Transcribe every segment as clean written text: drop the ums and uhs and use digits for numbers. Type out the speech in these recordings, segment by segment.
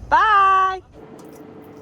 Bye!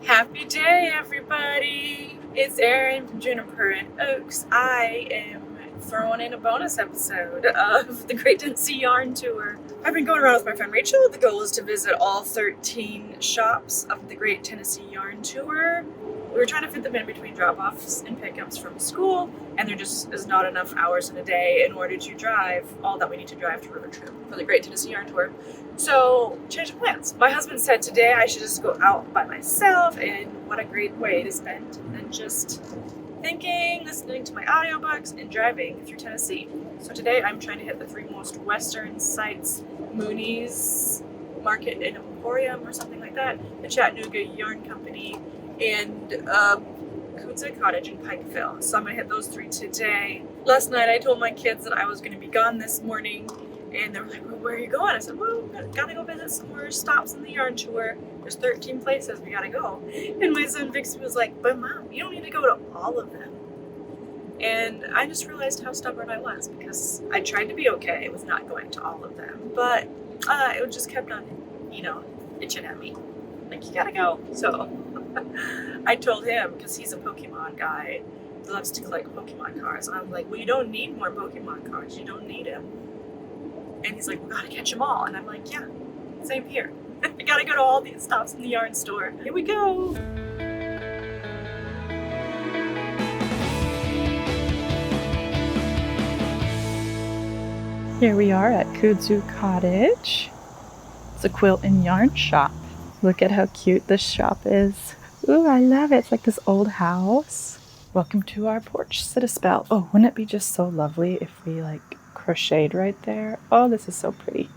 Happy day, everybody! It's Erin from Juniper and Oaks. I am throwing in a bonus episode of the Great Tennessee Yarn Tour. I've been going around with my friend Rachel. The goal is to visit all 13 shops of the Great Tennessee Yarn Tour. We were trying to fit them in between drop-offs and pickups from school, and there just is not enough hours in a day in order to drive all that we need to drive to River Trip for the Great Tennessee Yarn Tour. So, change of plans. My husband said today I should just go out by myself, and what a great way to spend than just thinking, listening to my audiobooks, and driving through Tennessee. So today I'm trying to hit the three most western sites: Mooney's Market and Emporium or something like that, the Chattanooga Yarn Company, and Kudza Cottage in Pikeville. So I'm going to hit those three today. Last night I told my kids that I was going to be gone this morning, and they were like, well, where are you going? I said, well, gotta go visit some more stops in the yarn tour. There's 13 places we gotta go. And my son Vixie was like, but Mom, you don't need to go to all of them. And I just realized how stubborn I was, because I tried to be okay with not going to all of them, but it just kept on, itching at me. Like, you gotta go. So I told him, because he's a Pokemon guy, he loves to collect Pokemon cards, and I'm like, well, you don't need more Pokemon cards. You don't need them. And he's like, we gotta catch them all. And I'm like, yeah, same here. I gotta go to all these stops in the yarn store. Here we go. Here we are at Kudzu Cottage. It's a quilt and yarn shop. Look at how cute this shop is. Ooh, I love it. It's like this old house. Welcome to our porch. Sit a spell. Oh, wouldn't it be just so lovely if we crocheted right there? Oh, this is so pretty.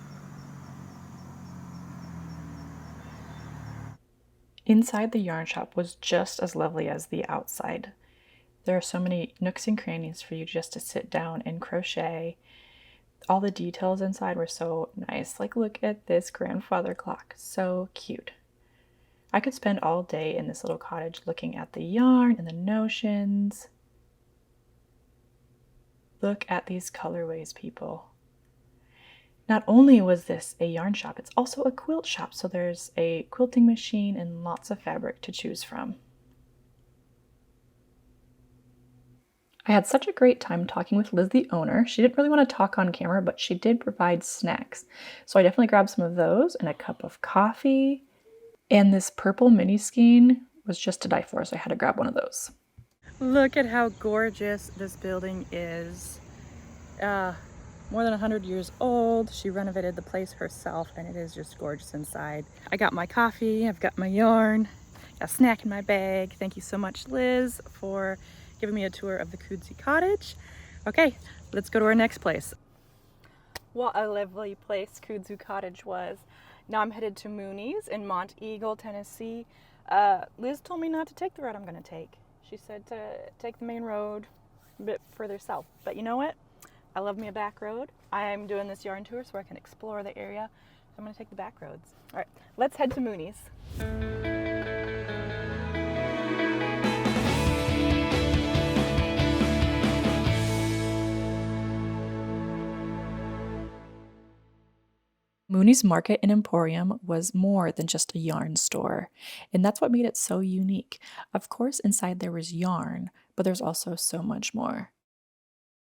Inside the yarn shop was just as lovely as the outside. There are so many nooks and crannies for you just to sit down and crochet. All the details inside were so nice. Like, look at this grandfather clock. So cute. I could spend all day in this little cottage looking at the yarn and the notions. Look at these colorways, people. Not only was this a yarn shop, it's also a quilt shop. So there's a quilting machine and lots of fabric to choose from. I had such a great time talking with Liz, the owner. She didn't really want to talk on camera, but she did provide snacks. So I definitely grabbed some of those and a cup of coffee. And this purple mini skein was just to die for, so I had to grab one of those. Look at how gorgeous this building is. More than 100 years old. She renovated the place herself, and it is just gorgeous inside. I got my coffee, I've got my yarn, got a snack in my bag. Thank you so much, Liz, for giving me a tour of the Kudzu Cottage. Okay, let's go to our next place. What a lovely place Kudzu Cottage was. Now I'm headed to Mooney's in Mont Eagle, Tennessee. Liz told me not to take the route I'm going to take. She said to take the main road a bit further south. But you know what? I love me a back road. I'm doing this yarn tour so I can explore the area. So I'm going to take the back roads. All right, let's head to Mooney's. Mooney's Market and Emporium was more than just a yarn store, and that's what made it so unique. Of course, inside there was yarn, but there's also so much more.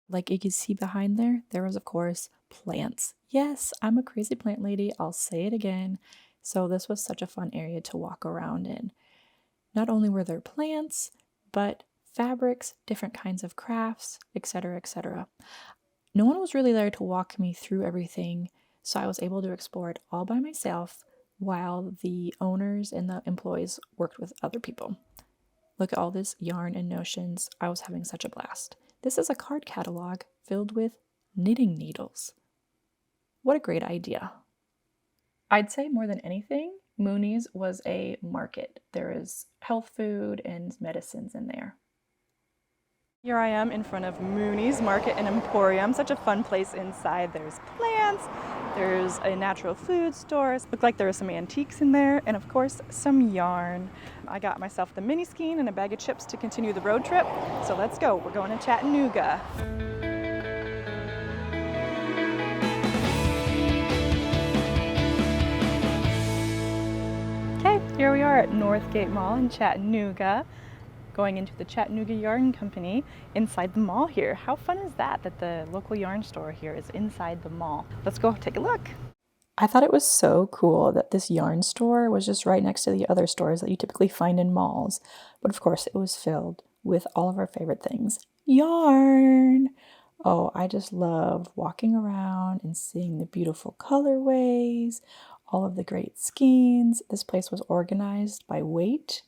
Like you can see behind there, there was, of course, plants. Yes, I'm a crazy plant lady. I'll say it again. So this was such a fun area to walk around in. Not only were there plants, but fabrics, different kinds of crafts, etc., etc. No one was really there to walk me through everything, so I was able to explore it all by myself while the owners and the employees worked with other people. Look at all this yarn and notions. I was having such a blast. This is a card catalog filled with knitting needles. What a great idea. I'd say more than anything, Mooney's was a market. There is health food and medicines in there. Here I am in front of Mooney's Market and Emporium. Such a fun place inside. There's plants, there's a natural food store. Looked like there were some antiques in there, and of course, some yarn. I got myself the mini skein and a bag of chips to continue the road trip. So let's go. We're going to Chattanooga. Okay, Here we are at Northgate Mall in Chattanooga, going into the Chattanooga Yarn Company inside the mall here. How fun is that, that the local yarn store here is inside the mall? Let's go take a look. I thought it was so cool that this yarn store was just right next to the other stores that you typically find in malls. But of course, it was filled with all of our favorite things. Yarn! Oh, I just love walking around and seeing the beautiful colorways, all of the great skeins. This place was organized by weight,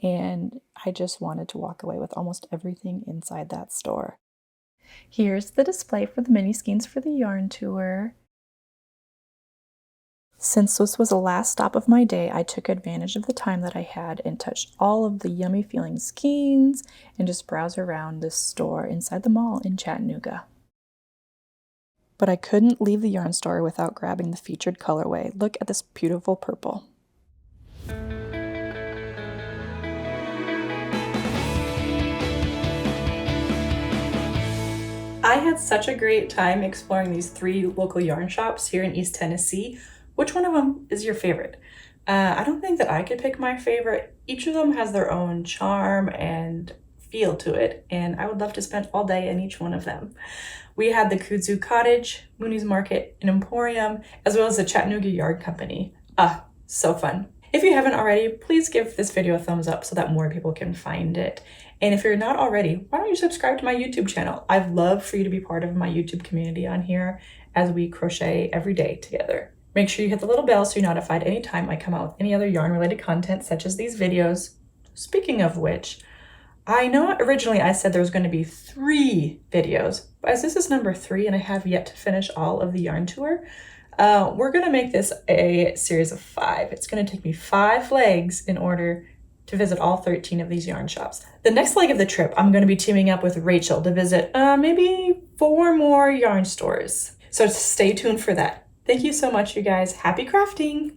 and I just wanted to walk away with almost everything inside that store. Here's the display for the mini skeins for the yarn tour. Since this was the last stop of my day, I took advantage of the time that I had and touched all of the yummy feeling skeins and just browse around this store inside the mall in Chattanooga. But I couldn't leave the yarn store without grabbing the featured colorway. Look at this beautiful purple. I had such a great time exploring these 3 local yarn shops here in East Tennessee. Which one of them is your favorite? I don't think that I could pick my favorite. Each of them has their own charm and feel to it, and I would love to spend all day in each one of them. We had the Kudzu Cottage, Mooney's Market, and Emporium, as well as the Chattanooga Yard Company. Ah, so fun. If you haven't already, please give this video a thumbs up so that more people can find it. And if you're not already, why don't you subscribe to my YouTube channel? I'd love for you to be part of my YouTube community on here as we crochet every day together. Make sure you hit the little bell so you're notified anytime I come out with any other yarn-related content such as these videos. Speaking of which, I know originally I said there was going to be 3 videos, but as this is number 3 and I have yet to finish all of the yarn tour, we're going to make this a series of 5. It's going to take me 5 legs in order to visit all 13 of these yarn shops. The next leg of the trip, I'm going to be teaming up with Rachel to visit maybe 4 more yarn stores. So stay tuned for that. Thank you so much, you guys. Happy crafting!